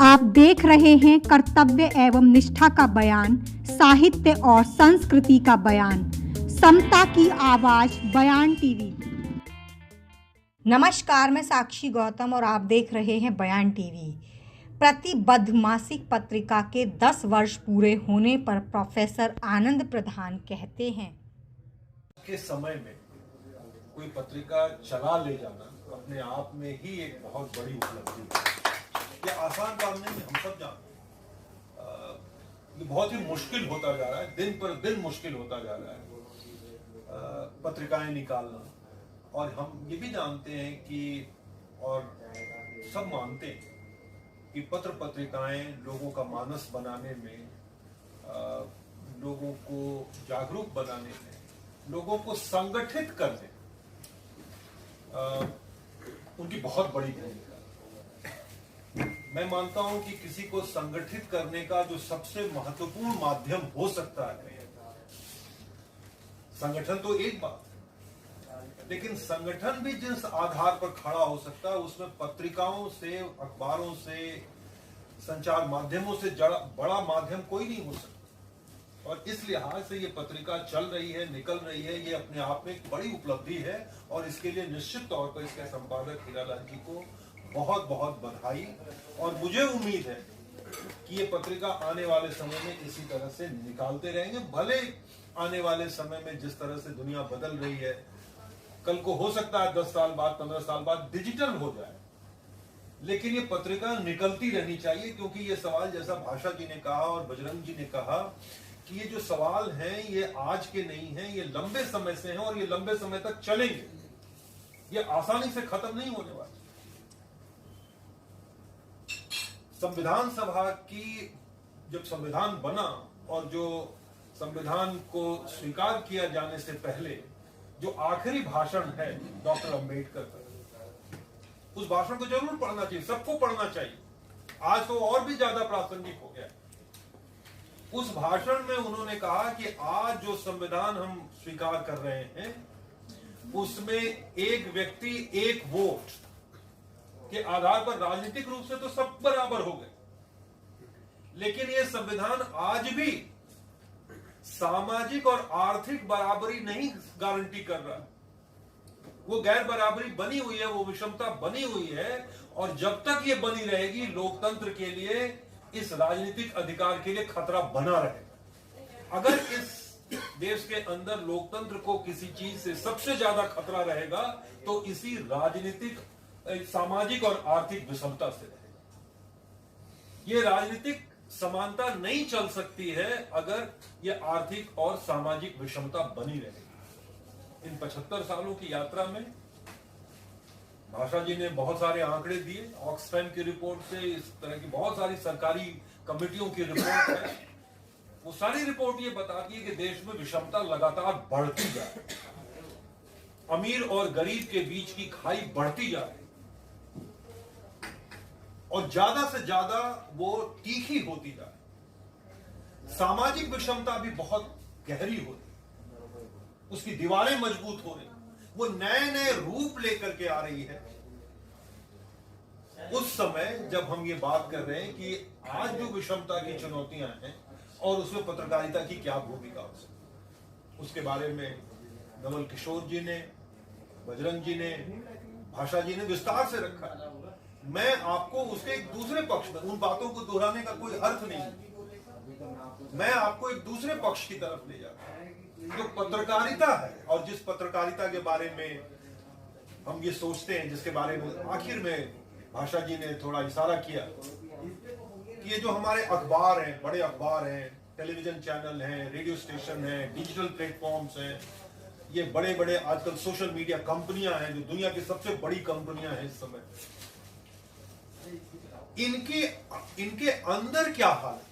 आप देख रहे हैं कर्तव्य एवं निष्ठा का बयान, साहित्य और संस्कृति का बयान, समता की आवाज बयान टीवी। नमस्कार, मैं साक्षी गौतम और आप देख रहे हैं बयान टीवी। प्रतिबद्ध मासिक पत्रिका के 10 वर्ष पूरे होने पर प्रोफेसर आनंद प्रधान कहते हैं के समय में कोई पत्रिका चला ले जाना अपने आप में ही एक बहुत बड़ी उपलब्धि है। ये आसान काम नहीं है, हम सब जानते हैं। ये बहुत ही मुश्किल होता जा रहा है, दिन पर दिन मुश्किल होता जा रहा है पत्रिकाएं निकालना। और हम ये भी जानते हैं कि और सब मानते हैं कि पत्र पत्रिकाएं लोगों का मानस बनाने में, लोगों को जागरूक बनाने में, लोगों को संगठित करने उनकी बहुत बड़ी भूमिका है। मैं मानता हूं कि किसी को संगठित करने का जो सबसे महत्वपूर्ण माध्यम हो सकता है, संगठन तो एक बात है, लेकिन संगठन भी जिस आधार पर खड़ा हो सकता है उसमें पत्रिकाओं से, अखबारों से, संचार माध्यमों से बड़ा माध्यम कोई नहीं हो सकता। और इस लिहाज से ये पत्रिका चल रही है, निकल रही है, ये अपने आप में एक बड़ी उपलब्धि है। और इसके लिए निश्चित तौर पर इसके संपादक हीरालाल जी को बहुत बहुत बधाई। और मुझे उम्मीद है कि ये पत्रिका आने वाले समय में इसी तरह से निकालते रहेंगे। भले आने वाले समय में जिस तरह से दुनिया बदल रही है, कल को हो सकता है 10 साल बाद, 15 साल बाद डिजिटल हो जाए, लेकिन ये पत्रिका निकलती रहनी चाहिए। क्योंकि ये सवाल, जैसा भाषा जी ने कहा और बजरंग जी ने कहा, कि ये जो सवाल हैं ये आज के नहीं हैं, ये लंबे समय से हैं और ये लंबे समय तक चलेंगे। ये आसानी से खत्म नहीं होने वाले। संविधान सभा की जब संविधान बना और जो संविधान को स्वीकार किया जाने से पहले जो आखिरी भाषण है डॉक्टर अंबेडकर का, उस भाषण को जरूर पढ़ना चाहिए, सबको पढ़ना चाहिए। आज तो और भी ज्यादा प्रासंगिक हो गया। उस भाषण में उन्होंने कहा कि आज जो संविधान हम स्वीकार कर रहे हैं उसमें एक व्यक्ति एक वोट के आधार पर राजनीतिक रूप से तो सब बराबर हो गए, लेकिन यह संविधान आज भी सामाजिक और आर्थिक बराबरी नहीं गारंटी कर रहा। वो गैर बराबरी बनी हुई है, वो विषमता बनी हुई है। और जब तक ये बनी रहेगी, लोकतंत्र के लिए, इस राजनीतिक अधिकार के लिए खतरा बना रहेगा। अगर इस देश के अंदर लोकतंत्र को किसी चीज से सबसे ज्यादा खतरा रहेगा तो इसी राजनीतिक, सामाजिक और आर्थिक विषमता से रहेगा। ये राजनीतिक समानता नहीं चल सकती है अगर ये आर्थिक और सामाजिक विषमता बनी रहेगी। इन 75 सालों की यात्रा में भाषा जी ने बहुत सारे आंकड़े दिए, ऑक्सफैम की रिपोर्ट से, इस तरह की बहुत सारी सरकारी कमेटियों की रिपोर्ट है। वो सारी रिपोर्ट ये बताती है कि देश में विषमता लगातार बढ़ती जा रही है, अमीर और गरीब के बीच की खाई बढ़ती जा रही है और ज्यादा से ज्यादा वो तीखी होती जा रही है। सामाजिक विषमता भी बहुत गहरी होती है, उसकी दीवारें मजबूत हो रही, वो नए नए रूप लेकर के आ रही है। उस समय जब हम ये बात कर रहे हैं कि आज जो विषमता की चुनौतियां हैं और उसमें पत्रकारिता की क्या भूमिका हो सकती, उसके बारे में नवल किशोर जी ने, बजरंग जी ने, भाषा जी ने विस्तार से रखा है। मैं आपको उसके एक दूसरे पक्ष में, उन बातों को दोहराने का कोई अर्थ नहीं, मैं आपको एक दूसरे पक्ष की तरफ ले जाता हूं जो पत्रकारिता है। और जिस पत्रकारिता के बारे में हम ये सोचते हैं, जिसके बारे में आखिर में भाषा जी ने थोड़ा इशारा किया, कि ये जो हमारे अखबार हैं, बड़े अखबार हैं, टेलीविजन चैनल हैं, रेडियो स्टेशन हैं, डिजिटल प्लेटफॉर्म्स हैं, ये बड़े बड़े आजकल सोशल मीडिया कंपनियां हैं जो दुनिया की सबसे बड़ी कंपनियां हैं इस समय, इनके अंदर क्या हाल है।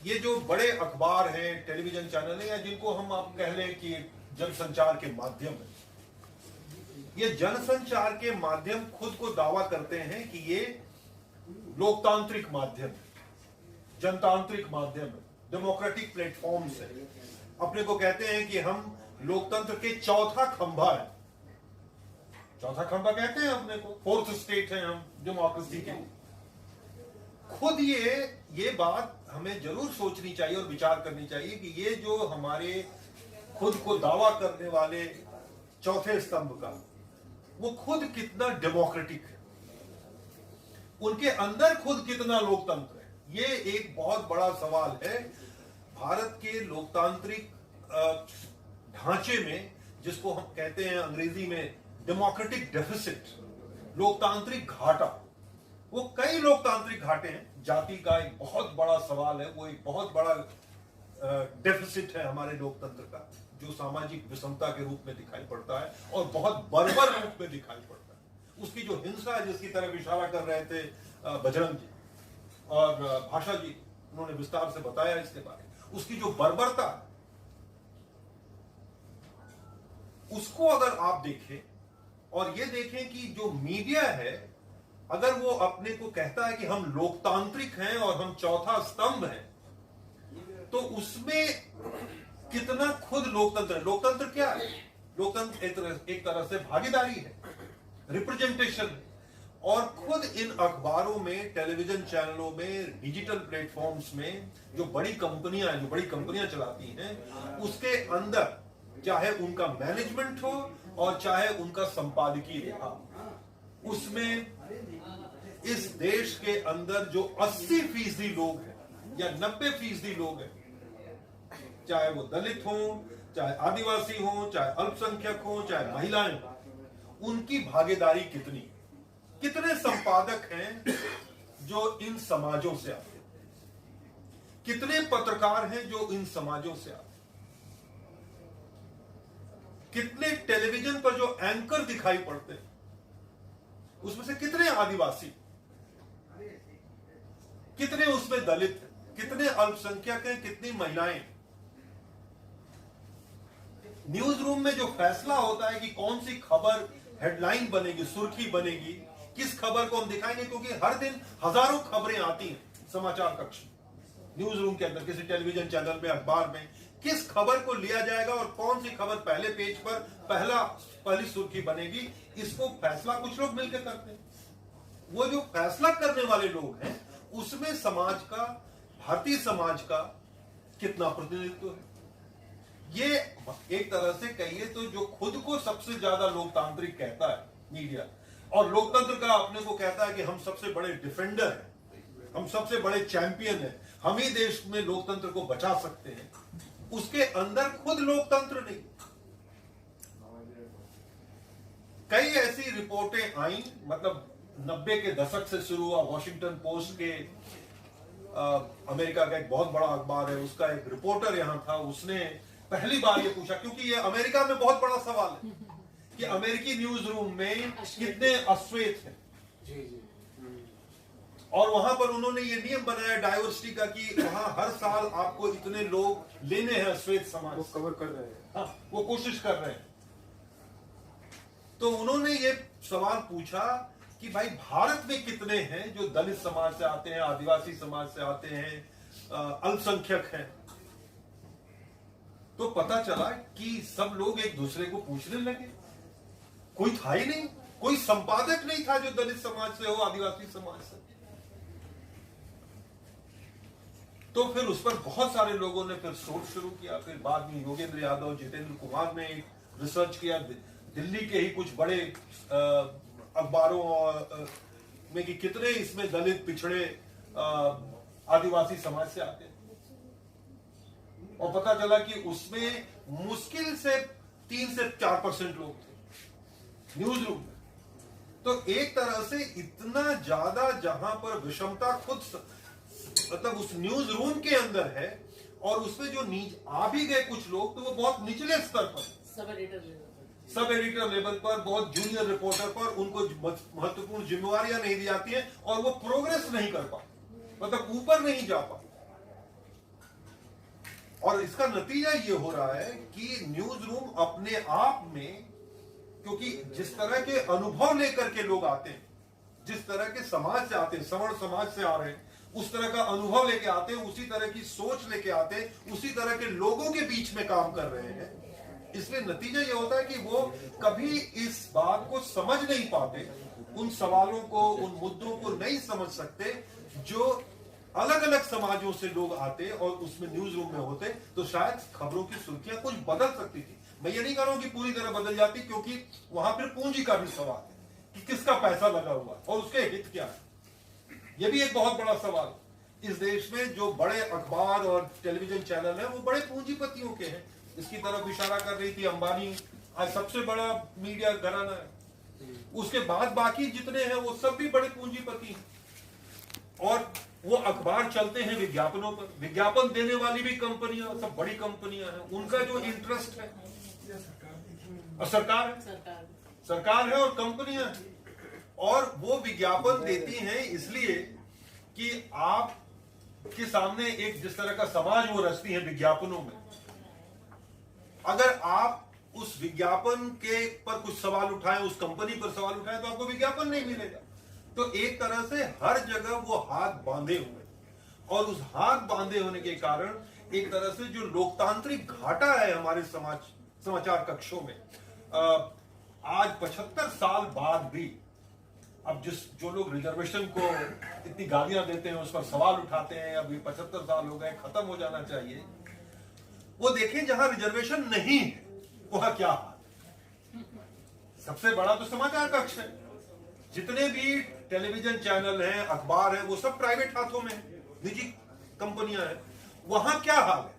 ये जो बड़े अखबार हैं, टेलीविजन चैनल हैं, या जिनको हम आप कह लें कि जनसंचार के माध्यम है, ये जनसंचार के माध्यम खुद को दावा करते हैं कि ये लोकतांत्रिक माध्यम है, जनतांत्रिक माध्यम है, डेमोक्रेटिक प्लेटफॉर्म्स है। अपने को कहते हैं कि हम लोकतंत्र के चौथा खंभा है। चौथा खंभा कहते हैं अपने को, फोर्थ स्टेट है हम डेमोक्रेसी के। खुद ये बात हमें जरूर सोचनी चाहिए और विचार करनी चाहिए कि ये जो हमारे खुद को दावा करने वाले चौथे स्तंभ का, वो खुद कितना डेमोक्रेटिक है, उनके अंदर खुद कितना लोकतंत्र है। ये एक बहुत बड़ा सवाल है भारत के लोकतांत्रिक ढांचे में, जिसको हम कहते हैं अंग्रेजी में डेमोक्रेटिक डेफिसिट, लोकतांत्रिक घाटा। वो कई लोकतांत्रिक घाटे हैं। जाति का एक बहुत बड़ा सवाल है, वो एक बहुत बड़ा डेफिसिट है हमारे लोकतंत्र का, जो सामाजिक विषमता के रूप में दिखाई पड़ता है और बहुत बर्बर रूप में दिखाई पड़ता है। उसकी जो हिंसा है, जिसकी तरफ इशारा कर रहे थे बजरंग जी और भाषा जी, उन्होंने विस्तार से बताया इसके बारे में, उसकी जो बर्बरता, उसको अगर आप देखें और ये देखें कि जो मीडिया है, अगर वो अपने को कहता है कि हम लोकतांत्रिक हैं और हम चौथा स्तंभ हैं, तो उसमें कितना खुद लोकतंत्र है। लोकतंत्र क्या है? लोकतंत्र एक तरह से भागीदारी है, रिप्रेजेंटेशन है। और खुद इन अखबारों में, टेलीविजन चैनलों में, डिजिटल प्लेटफॉर्म्स में जो बड़ी कंपनियां चलाती हैं, उसके अंदर चाहे उनका मैनेजमेंट हो और चाहे उनका संपादकीय विभाग, उसमें इस देश के अंदर जो 80% लोग हैं या 90% लोग हैं, चाहे वो दलित हो, चाहे आदिवासी हो, चाहे अल्पसंख्यक हो, चाहे महिलाएं हो, उनकी भागीदारी कितनी? कितने संपादक हैं जो इन समाजों से आते हैं? कितने पत्रकार हैं जो इन समाजों से आते हैं? कितने टेलीविजन पर जो एंकर दिखाई पड़ते हैं, उसमें से कितने आदिवासी, कितने उसमें दलित हैं, कितने अल्पसंख्यक हैं, कितनी महिलाएं? न्यूज रूम में जो फैसला होता है कि कौन सी खबर हेडलाइन बनेगी, सुर्खी बनेगी, किस खबर को हम दिखाएंगे, क्योंकि हर दिन हजारों खबरें आती हैं समाचार कक्ष न्यूज रूम के अंदर, किसी टेलीविजन चैनल में, अखबार में, किस खबर को लिया जाएगा और कौन सी खबर पहले पेज पर पहली सुर्खी बनेगी, इसको फैसला कुछ लोग मिलकर करते हैं। वो जो फैसला करने वाले लोग हैं, उसमें समाज का, भारतीय समाज का कितना प्रतिनिधित्व है? ये एक तरह से कहिए तो जो खुद को सबसे ज्यादा लोकतांत्रिक कहता है मीडिया, और लोकतंत्र का अपने को कहता है कि हम सबसे बड़े डिफेंडर हैं, हम सबसे बड़े चैंपियन हैं, हम ही देश में लोकतंत्र को बचा सकते हैं, उसके अंदर खुद लोकतंत्र नहीं। कई ऐसी रिपोर्टें आई, मतलब 90 के दशक से शुरू हुआ। वॉशिंगटन पोस्ट के अमेरिका का एक बहुत बड़ा अखबार है, उसका एक रिपोर्टर यहां था, उसने पहली बार ये पूछा, क्योंकि ये अमेरिका में बहुत बड़ा सवाल है कि अमेरिकी न्यूज रूम में कितने अश्वेत हैं, और वहां पर उन्होंने ये नियम बनाया डाइवर्सिटी का कि वहां हर साल आपको इतने लोग लेने हैं अश्वेत समाज, वो कवर कर रहे हैं। हाँ, वो कोशिश कर रहे हैं। तो उन्होंने ये सवाल पूछा कि भाई भारत में कितने हैं जो दलित समाज से आते हैं, आदिवासी समाज से आते हैं, अल्पसंख्यक हैं। तो पता चला कि सब लोग एक दूसरे को पूछने लगे, कोई था ही नहीं, कोई संपादक नहीं था जो दलित समाज से हो, आदिवासी समाज से। तो फिर उस पर बहुत सारे लोगों ने फिर सोच शुरू किया। फिर बाद में योगेंद्र यादव, जितेंद्र कुमार ने एक रिसर्च किया दिल्ली के ही कुछ बड़े अखबारों में कि कितने इसमें दलित, पिछड़े, आदिवासी समाज से आते हैं, और पता चला कि उसमें मुश्किल से 3 से 4% लोग थे न्यूज रूम में। तो एक तरह से इतना ज्यादा जहां पर विषमता खुद, मतलब उस न्यूज रूम के अंदर है, और उसमें जो आ भी गए कुछ लोग, तो वो बहुत निचले स्तर पर, सब एडिटर लेवल पर, बहुत जूनियर रिपोर्टर पर, उनको महत्वपूर्ण जिम्मेवारियां नहीं दी जाती हैं, और वो प्रोग्रेस नहीं कर पाते, मतलब ऊपर नहीं जा पाते। और इसका नतीजा ये हो रहा है कि न्यूज रूम अपने आप में, क्योंकि जिस तरह के अनुभव लेकर के लोग आते हैं, जिस तरह के समाज से आते हैं, सवर्ण समाज से आ रहे हैं, उस तरह का अनुभव लेके आते हैं, उसी तरह की सोच लेके आते हैं, उसी तरह के लोगों के बीच में काम कर रहे हैं। इसलिए नतीजा ये होता है कि वो कभी इस बात को समझ नहीं पाते, उन सवालों को, उन मुद्दों को नहीं समझ सकते जो अलग अलग समाजों से लोग आते और उसमें न्यूज रूम में होते तो शायद खबरों की सुर्खियां कुछ बदल सकती थी। मैं ये नहीं कह रहा हूं कि पूरी तरह बदल जाती, क्योंकि वहां फिर पूंजी का भी सवाल है कि किसका पैसा लगा हुआ है और उसके हित क्या है। यह भी एक बहुत बड़ा सवाल। इस देश में जो बड़े अखबार और टेलीविजन चैनल है वो बड़े पूंजीपतियों के हैं। इसकी तरफ इशारा कर रही थी अंबानी, आज सबसे बड़ा मीडिया घराना है। उसके बाद बाकी जितने हैं वो सब भी बड़े पूंजीपति हैं और वो अखबार चलते हैं विज्ञापनों पर। विज्ञापन देने वाली भी कंपनियां सब बड़ी कंपनियां हैं, उनका जो इंटरेस्ट है और सरकार है और कंपनियां हैं और वो विज्ञापन देती हैं इसलिए कि आप के सामने एक जिस तरह का समाज वो रचती है विज्ञापनों में। अगर आप उस विज्ञापन के पर कुछ सवाल उठाएं, उस कंपनी पर सवाल उठाएं, तो आपको विज्ञापन नहीं मिलेगा। तो एक तरह से हर जगह वो हाथ बांधे हुए और उस हाथ बांधे होने के कारण एक तरह से जो लोकतांत्रिक घाटा है हमारे समाचार कक्षों में, आज 75 साल बाद भी अब जो लोग रिजर्वेशन को इतनी गालियां देते हैं, उस पर सवाल उठाते हैं, अभी 75 साल हो गए, खत्म हो जाना चाहिए, वो देखें जहां रिजर्वेशन नहीं है वहां क्या हाल। सबसे बड़ा तो समाचार कक्ष है, जितने भी टेलीविजन चैनल हैं, अखबार हैं, वो सब प्राइवेट हाथों में है, निजी कंपनियां हैं। वहां क्या हाल है?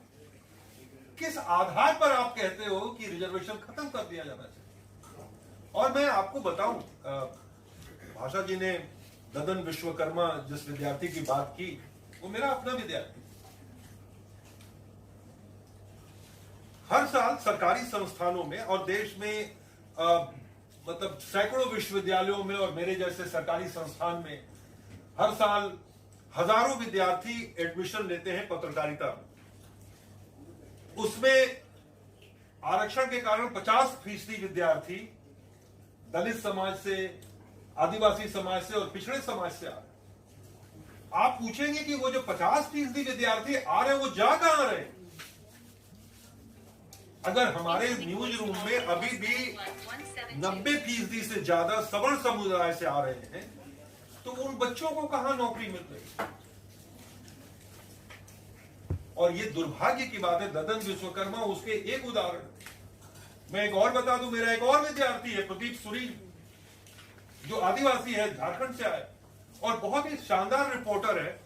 किस आधार पर आप कहते हो कि रिजर्वेशन खत्म कर दिया जाना चाहिए? और मैं आपको बताऊं, भाषा जी ने ददन विश्वकर्मा जिस विद्यार्थी की बात की, वो मेरा अपना विद्यार्थी। हर साल सरकारी संस्थानों में और देश में मतलब सैकड़ों विश्वविद्यालयों में और मेरे जैसे सरकारी संस्थान में हर साल हजारों विद्यार्थी एडमिशन लेते हैं पत्रकारिता में। उसमें आरक्षण के कारण 50% विद्यार्थी दलित समाज से, आदिवासी समाज से और पिछड़े समाज से आ रहे हैं। आप पूछेंगे कि वो जो 50% विद्यार्थी आ रहे हैं वो जा कहां रहे हैं? अगर हमारे न्यूज रूम में अभी भी 90% से ज्यादा सवर्ण समुदाय से आ रहे हैं, तो उन बच्चों को कहां नौकरी मिल रही? और ये दुर्भाग्य की बात है। ददन विश्वकर्मा उसके एक उदाहरण। मैं एक और बता दूं, मेरा एक और विद्यार्थी है प्रदीप सुरील, जो आदिवासी है, झारखंड से आया और बहुत ही शानदार रिपोर्टर है।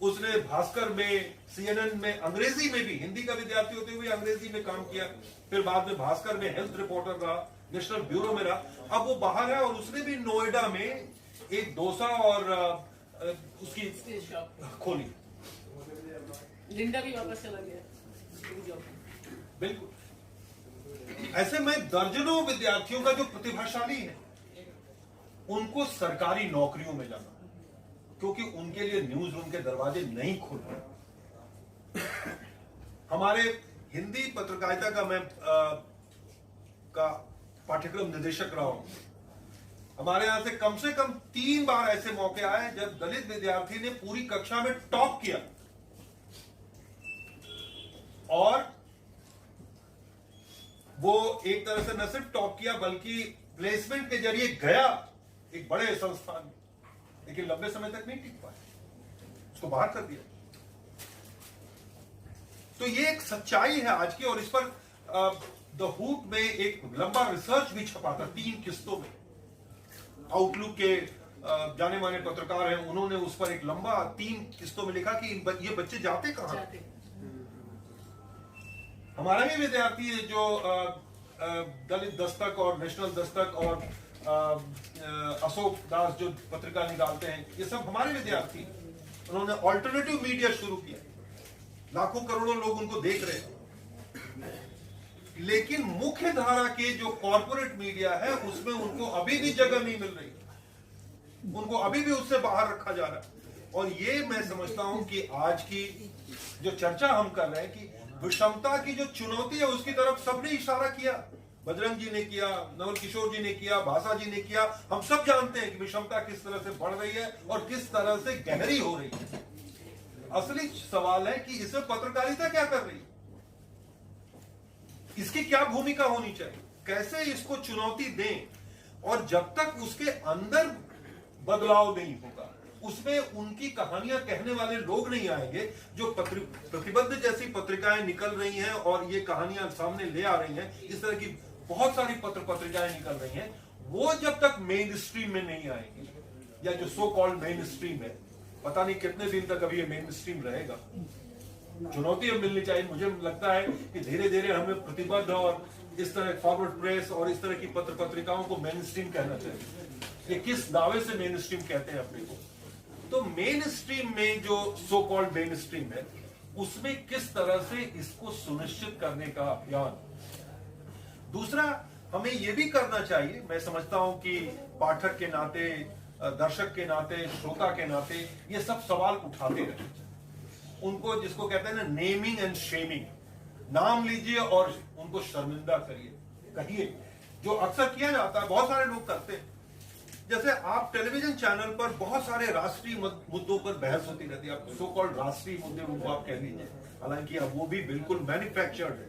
उसने भास्कर में, CNN में, अंग्रेजी में भी, हिंदी का विद्यार्थी होते हुए अंग्रेजी में काम किया, फिर बाद में भास्कर में हेल्थ रिपोर्टर रहा, नेशनल ब्यूरो में रहा। अब वो बाहर है और उसने भी नोएडा में एक डोसा और उसकी खोली। लिंडा भी वापस चला गया। बिल्कुल। ऐसे में दर्जनों विद्यार्थियों का जो प्रतिभाशाली है उनको सरकारी नौकरियों में जाना, क्योंकि उनके लिए न्यूज रूम के दरवाजे नहीं खुल रहे। हमारे हिंदी पत्रकारिता का मैं का पाठ्यक्रम निदेशक रहा हूं। हमारे यहां से कम 3 बार ऐसे मौके आए जब दलित विद्यार्थी ने पूरी कक्षा में टॉप किया और वो एक तरह से न सिर्फ टॉप किया बल्कि प्लेसमेंट के जरिए गया एक बड़े संस्थान में, लेकिन लंबे समय तक नहीं टिक पाया, उसको बाहर कर दिया। तो ये एक सच्चाई है आज की। और इस पर द हुक में एक लंबा रिसर्च भी छपा था 3 किस्तों में। आउटलुक के जाने माने पत्रकार हैं, उन्होंने उस पर एक लंबा 3 किस्तों में लिखा कि ये बच्चे जाते कहां। हमारा भी विद्यार्थी है जो दलित दस्तक और नेशनल दस्तक और अशोक दास जो पत्रिका निकालते हैं, ये सब हमारे विद्यार्थी। उन्होंने ऑल्टरनेटिव मीडिया शुरू किया, लाखों करोड़ों लोग उनको देख रहे हैं, लेकिन मुख्य धारा के जो कॉर्पोरेट मीडिया है उसमें उनको अभी भी जगह नहीं मिल रही, उनको अभी भी उससे बाहर रखा जा रहा है। और ये मैं समझता हूं कि आज की जो चर्चा हम कर रहे हैं कि विषमता की जो चुनौती है उसकी तरफ सबने इशारा किया। बजरंग जी ने किया, नवल किशोर जी ने किया, भाषा जी ने किया। हम सब जानते हैं कि विषमता किस तरह से बढ़ रही है और किस तरह से गहरी हो रही है। असली सवाल है कि इसमें पत्रकारिता क्या कर रही है, इसकी क्या भूमिका होनी चाहिए, कैसे इसको चुनौती दें। और जब तक उसके अंदर बदलाव नहीं होगा, उसमें उनकी कहानियां कहने वाले लोग नहीं आएंगे। जो प्रतिबद्ध जैसी पत्रिकाएं निकल रही हैं और ये कहानियां सामने ले आ रही हैं, इस तरह की बहुत सारी पत्रिकाएं निकल रही हैं, वो जब तक मेन स्ट्रीम में नहीं आएंगी, या जो सो कॉल्ड मेन स्ट्रीम है, पता नहीं कितने दिन तक अभी ये मेन स्ट्रीम रहेगा। चुनौती अब मिलनी चाहिए। मुझे लगता है कि धीरे धीरे हमें प्रतिबद्ध और इस तरह फॉरवर्ड प्रेस और इस तरह की पत्रिकाओं को मेन स्ट्रीम कहना चाहिए। ये किस दावे से मेन स्ट्रीम कहते हैं अपने को? तो मेन स्ट्रीम में जो सो कॉल्ड मेन स्ट्रीम है, उसमें किस तरह से इसको सुनिश्चित करने का अभियान। दूसरा, हमें यह भी करना चाहिए, मैं समझता हूं कि पाठक के नाते, दर्शक के नाते, श्रोता के नाते ये सब सवाल उठाते रहे। उनको, जिसको कहते हैं ना नेमिंग एंड शेमिंग, नाम लीजिए और उनको शर्मिंदा करिए, कहिए, जो अक्सर किया जाता है, बहुत सारे लोग करते हैं। जैसे आप टेलीविजन चैनल पर बहुत सारे राष्ट्रीय मुद्दों पर बहस होती रहती है, आप सो कॉल्ड राष्ट्रीय मुद्दे उनको आप कह लीजिए, हालांकि अब वो भी बिल्कुल मैन्युफैक्चर्ड है।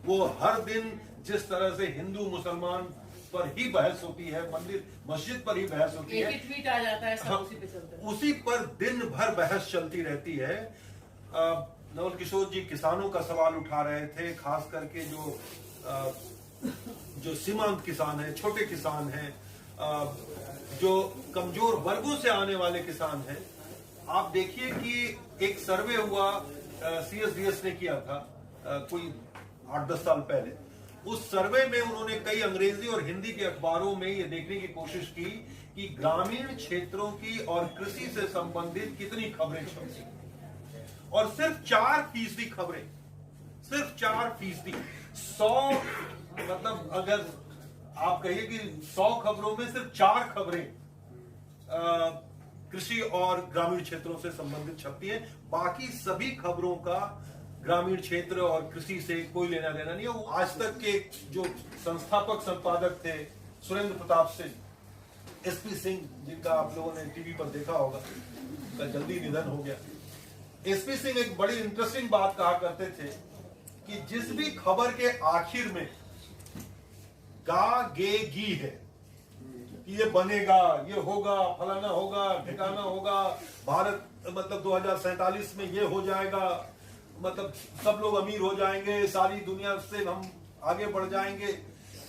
वो हर दिन जिस तरह से हिंदू मुसलमान पर ही बहस होती है, मंदिर मस्जिद पर ही बहस होती है, एक ट्वीट आ जाता है, सब उसी पे चलता है, उसी पर दिन भर बहस चलती रहती है। नवल किशोर जी किसानों का सवाल उठा रहे थे, खास करके जो सीमांत किसान है, छोटे किसान हैं, जो कमजोर वर्गों से आने वाले किसान हैं। आप देखिए कि एक सर्वे हुआ, CSDS ने किया था कोई 8-10 साल पहले। उस सर्वे में उन्होंने कई अंग्रेजी और हिंदी के अखबारों में ये देखने की कोशिश की कि ग्रामीण क्षेत्रों की और कृषि से संबंधित कितनी खबरें छपी, और सिर्फ 4% खबरें, सिर्फ 4%। 100 मतलब अगर आप कहिए कि 100 खबरों में सिर्फ 4 खबरें कृषि और ग्रामीण क्षेत्रों से संबंधित छपती हैं। बाकी सभी खबरों का ग्रामीण क्षेत्र और कृषि से कोई लेना देना नहीं है। वो आज तक के जो संस्थापक संपादक थे, सुरेंद्र प्रताप सिंह, SP सिंह, जिनका आप लोगों ने टीवी पर देखा होगा, उनका जल्दी निधन हो गया। SP सिंह एक बड़ी इंटरेस्टिंग बात कहा करते थे कि जिस भी खबर के आखिर में गा गे गी है कि ये बनेगा, ये होगा, फलाना होगा, ठिकाना होगा, भारत मतलब 2047 में ये हो जाएगा, मतलब सब लोग अमीर हो जाएंगे, सारी दुनिया से हम आगे बढ़ जाएंगे,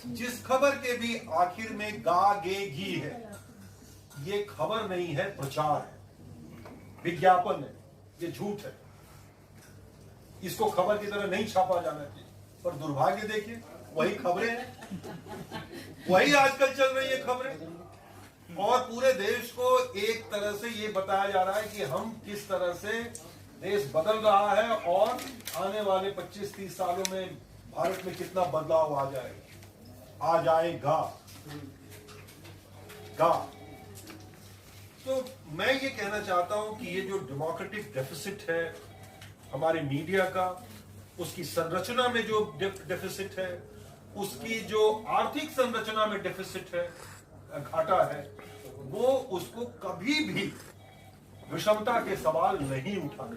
जिस खबर के भी आखिर में गा गे घी है, ये खबर नहीं है, प्रचार है, विज्ञापन है, ये झूठ है। इसको खबर की तरह नहीं छापा जाना चाहिए। पर दुर्भाग्य देखिए, वही खबरें हैं, वही आजकल चल रही है खबरें, और पूरे देश को एक तरह से ये बताया जा रहा है कि हम किस तरह से देश बदल रहा है और आने वाले 25-30 सालों में भारत में कितना बदलाव आ जाएगा। तो मैं ये कहना चाहता हूं कि ये जो डेमोक्रेटिक डेफिसिट है हमारे मीडिया का, उसकी संरचना में जो डेफिसिट है, उसकी जो आर्थिक संरचना में डेफिसिट है, घाटा है, वो उसको कभी भी विषमता के सवाल नहीं उठाने,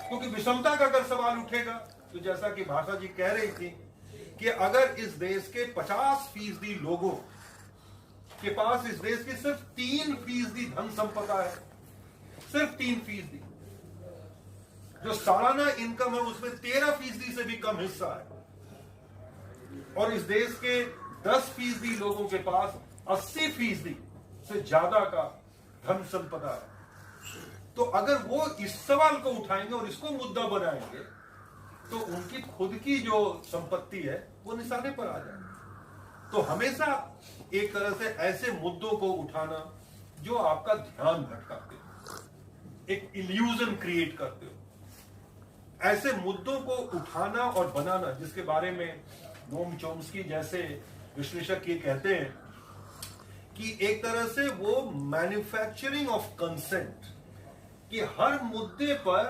क्योंकि विषमता का अगर सवाल उठेगा तो जैसा कि भाषा जी कह रही थी कि अगर इस देश के 50% लोगों के पास इस देश की सिर्फ 3% धन संपदा है, सिर्फ 3%, जो सालाना इनकम है उसमें 13% से भी कम हिस्सा है, और इस देश के 10% लोगों के पास 80% से ज्यादा का धन संपदा है, तो अगर वो इस सवाल को उठाएंगे और इसको मुद्दा बनाएंगे तो उनकी खुद की जो संपत्ति है वो निशाने पर आ जाएगी। तो हमेशा एक तरह से ऐसे मुद्दों को उठाना जो आपका ध्यान भटकाते हो, एक इल्यूजन क्रिएट करते हो, ऐसे मुद्दों को उठाना और बनाना जिसके बारे में नोम चोम्स्की जैसे विश्लेषक ये कहते हैं कि एक तरह से वो मैन्युफैक्चरिंग ऑफ कंसेंट, कि हर मुद्दे पर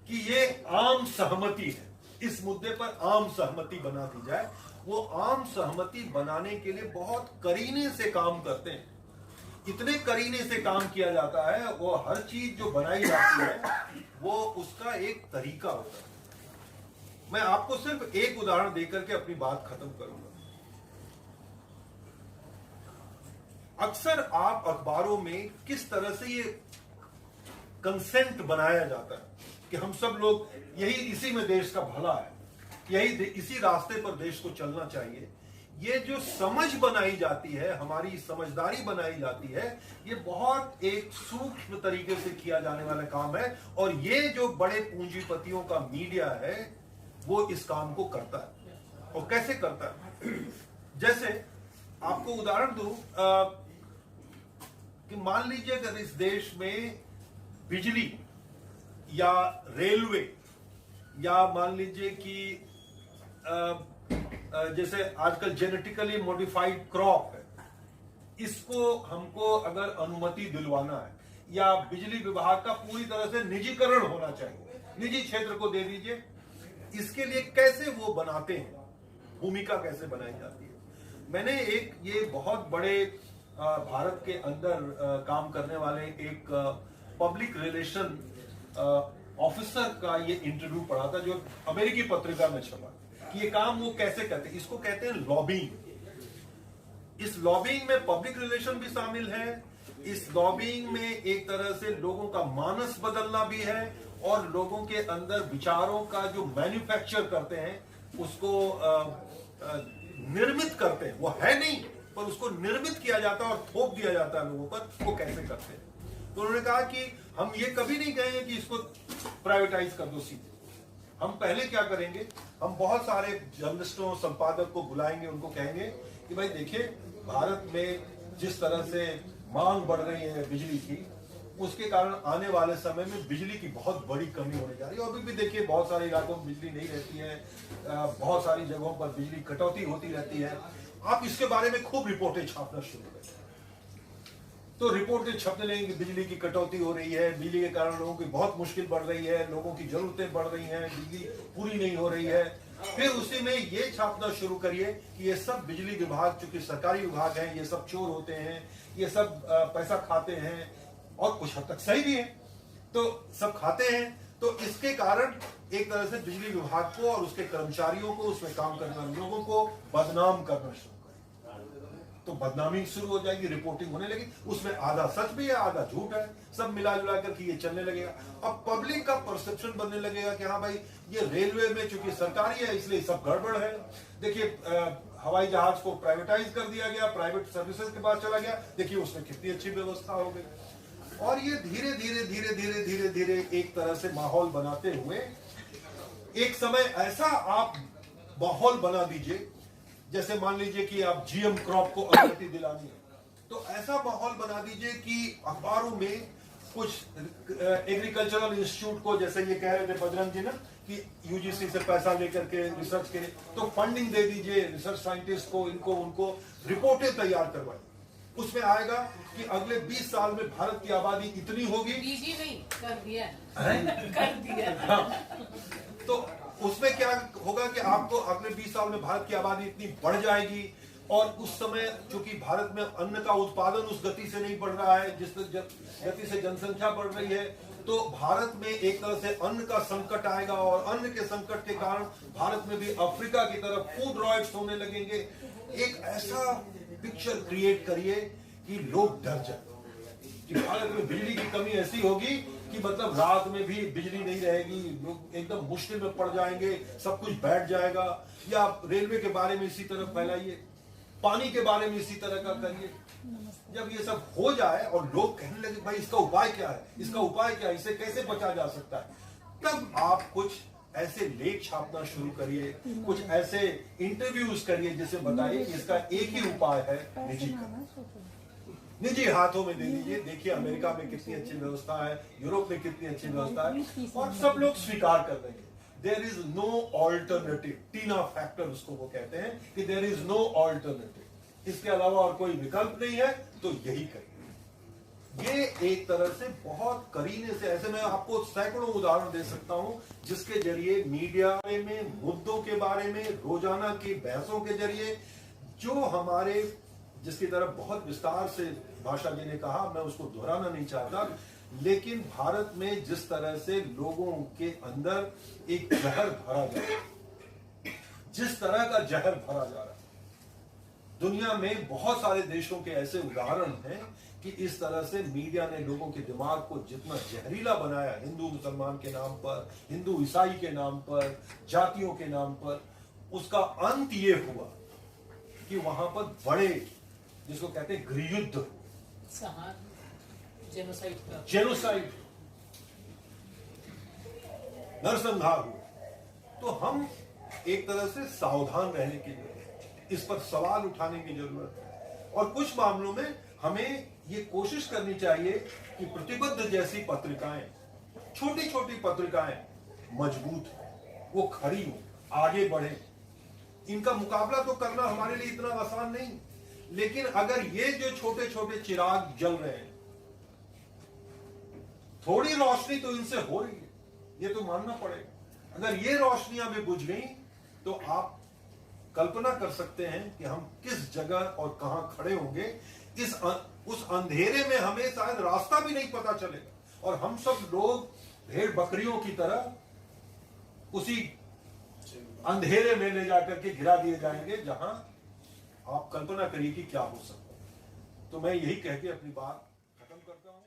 कि ये आम सहमति है, इस मुद्दे पर आम सहमति बना दी जाए। वो आम सहमति बनाने के लिए बहुत करीने से काम करते हैं, इतने करीने से काम किया जाता है, वो हर चीज जो बनाई जाती है वो उसका एक तरीका होता है। मैं आपको सिर्फ एक उदाहरण देकर के अपनी बात खत्म करूंगा। अक्सर आप अखबारों में किस तरह से ये कंसेंट बनाया जाता है कि हम सब लोग इसी में देश का भला है, इसी रास्ते पर देश को चलना चाहिए। ये जो समझ बनाई जाती है, हमारी समझदारी बनाई जाती है, ये बहुत एक सूक्ष्म तरीके से किया जाने वाला काम है। और ये जो बड़े पूंजीपतियों का मीडिया है वो इस काम को करता है। और कैसे करता है? जैसे आपको उदाहरण दूं कि मान लीजिए अगर इस देश में बिजली या रेलवे या मान लीजिए कि जैसे आजकल जेनेटिकली मॉडिफाइड क्रॉप है, इसको हमको अगर अनुमति दिलवाना है या बिजली विभाग का पूरी तरह से निजीकरण होना चाहिए, निजी क्षेत्र को दे दीजिए, इसके लिए कैसे वो बनाते हैं, भूमिका कैसे बनाई जाती है। मैंने एक ये बहुत बड़े भारत के अंदर काम करने वाले एक पब्लिक रिलेशन ऑफिसर का ये इंटरव्यू पढ़ा था जो अमेरिकी पत्रिका में छपा कि ये काम वो कैसे करते हैं। इसको कहते हैं लॉबिंग। इस लॉबिंग में पब्लिक रिलेशन भी शामिल है, इस लॉबिंग में एक तरह से लोगों का मानस बदलना भी है और लोगों के अंदर विचारों का जो मैन्युफैक्चर करते हैं उसको निर्मित करते हैं, वो है नहीं पर उसको निर्मित किया जाता है और थोप दिया जाता है लोगों पर, वो कैसे करते हैं। तो उन्होंने कहा कि हम ये कभी नहीं कहेंगे कि इसको प्राइवेटाइज कर दो सीधे। हम पहले क्या करेंगे, हम बहुत सारे जर्नलिस्टों संपादक को बुलाएंगे, उनको कहेंगे कि भाई देखिए भारत में जिस तरह से मांग बढ़ रही है बिजली की, उसके कारण आने वाले समय में बिजली की बहुत बड़ी कमी होने जा रही है। अभी भी देखिए बहुत सारे इलाकों में बिजली नहीं रहती है, बहुत सारी जगहों पर बिजली कटौती होती रहती है। आप इसके बारे में खूब रिपोर्टें छापना शुरू करें। तो रिपोर्टें छपने लगेंगी, बिजली की कटौती हो रही है, बिजली के कारण लोगों की बहुत मुश्किल बढ़ रही है, लोगों की जरूरतें बढ़ रही हैं, बिजली पूरी नहीं हो रही है। फिर उसी में ये छापना शुरू करिए कि ये सब बिजली विभाग, चूंकि सरकारी विभाग है, ये सब चोर होते हैं, ये सब पैसा खाते हैं और कुछ हद तक सही भी है, तो सब खाते हैं। तो इसके कारण एक तरह से बिजली विभाग को और उसके कर्मचारियों को, उसमें काम करने वाले लोगों को बदनाम करना शुरू करें। तो बदनामी शुरू हो जाएगी, रिपोर्टिंग होने लगी, उसमें आधा सच भी है आधा झूठ है, सब मिला जुला करके ये चलने लगेगा। अब पब्लिक का परसेप्शन बनने लगेगा कि हाँ भाई ये रेलवे में चूंकि सरकारी है इसलिए सब गड़बड़ है। देखिए हवाई जहाज को प्राइवेटाइज कर दिया गया, प्राइवेट सर्विसेज के पास चला गया, देखिए उसमें कितनी अच्छी व्यवस्था हो गई। और ये धीरे धीरे धीरे धीरे धीरे धीरे एक तरह से माहौल बनाते हुए एक समय ऐसा आप माहौल बना दीजिए, जैसे मान लीजिए कि आप जीएम क्रॉप को अनुमति दिलानी है, तो ऐसा माहौल बना दीजिए कि अखबारों में कुछ एग्रीकल्चरल इंस्टीट्यूट को, जैसे ये कह रहे थे बजरंग जी ना कि यूजीसी से पैसा लेकर के रिसर्च के लिए, तो फंडिंग दे दीजिए रिसर्च साइंटिस्ट को, इनको उनको रिपोर्टें तैयार करवाई। उसमें आएगा कि अगले 20 साल में भारत की आबादी इतनी होगी, नहीं कर दिया कर दिया। हाँ। तो उसमें क्या होगा कि आपको अगले 20 साल में भारत की आबादी इतनी बढ़ जाएगी और उस समय चूंकि भारत में अन्न का उत्पादन उस गति से नहीं बढ़ रहा है जिस गति से जनसंख्या बढ़ रही है, तो भारत में एक तरह से अन्न का संकट आएगा और अन्न के संकट के कारण भारत में भी अफ्रीका की तरफ फूड रॉयट्स होने लगेंगे। एक ऐसा पिक्चर क्रिएट करिए कि लोग डर जाए कि भारत में बिजली की कमी ऐसी होगी कि मतलब रात में भी बिजली नहीं रहेगी, लोग एकदम मुश्किल में पड़ जाएंगे, सब कुछ बैठ जाएगा। या रेलवे के बारे में इसी तरह फैलाइए, पानी के बारे में इसी तरह का करिए। जब ये सब हो जाए और लोग कहने लगे भाई इसका उपाय क्या है, इसका उपाय क्या है, इसे कैसे बचा जा सकता है, तब आप कुछ ऐसे लेख छापना शुरू करिए, कुछ ऐसे इंटरव्यूज करिए जिसे बताइए कि इसका एक ही उपाय है, निजीकरण। निजी हाथों में दे दीजिए। देखिए अमेरिका में कितनी अच्छी व्यवस्था है, यूरोप में कितनी अच्छी व्यवस्था है और सब लोग स्वीकार कर देंगे। There is no alternative, TINA factor उसको वो कहते हैं कि देयर इज नो ऑल्टरनेटिव, इसके अलावा और कोई विकल्प नहीं है, तो यही करिए। ये एक तरह से बहुत करीने से, ऐसे मैं आपको सैकड़ों उदाहरण दे सकता हूं जिसके जरिए मीडिया में मुद्दों के बारे में रोजाना की बहसों के जरिए जो हमारे, जिसकी तरफ बहुत विस्तार से भाषा जी ने कहा, मैं उसको दोहराना नहीं चाहता, लेकिन भारत में जिस तरह से लोगों के अंदर एक जहर भरा जा रहा है, जिस तरह का जहर भरा जा रहा है, दुनिया में बहुत सारे देशों के ऐसे उदाहरण हैं कि इस तरह से मीडिया ने लोगों के दिमाग को जितना जहरीला बनाया, हिंदू मुसलमान के नाम पर, हिंदू ईसाई के नाम पर, जातियों के नाम पर, उसका अंत ये हुआ कि वहां पर बड़े, जिसको कहते हैं गृहयुद्ध, जेनोसाइड, नरसंहार हुआ। तो हम एक तरह से सावधान रहने की जरूरत है, इस पर सवाल उठाने की जरूरत है, और कुछ मामलों में हमें ये कोशिश करनी चाहिए कि प्रतिबद्ध जैसी पत्रिकाएं, छोटी छोटी पत्रिकाएं मजबूत हो, वो खड़ी हो, आगे बढ़े। इनका मुकाबला तो करना हमारे लिए इतना आसान नहीं, लेकिन अगर ये जो छोटे छोटे चिराग जल रहे हैं, थोड़ी रोशनी तो इनसे हो रही है, ये तो मानना पड़ेगा। अगर ये रोशनियां भी बुझ गई तो आप कल्पना कर सकते हैं कि हम किस जगह और कहां खड़े होंगे। उस अंधेरे में हमें शायद रास्ता भी नहीं पता चलेगा, और हम सब लोग भेड़ बकरियों की तरह उसी अंधेरे में ले जाकर के गिरा दिए जाएंगे, जहां आप कल्पना करिए कि क्या हो सकता है। तो मैं यही कह के अपनी बात खत्म करता हूं।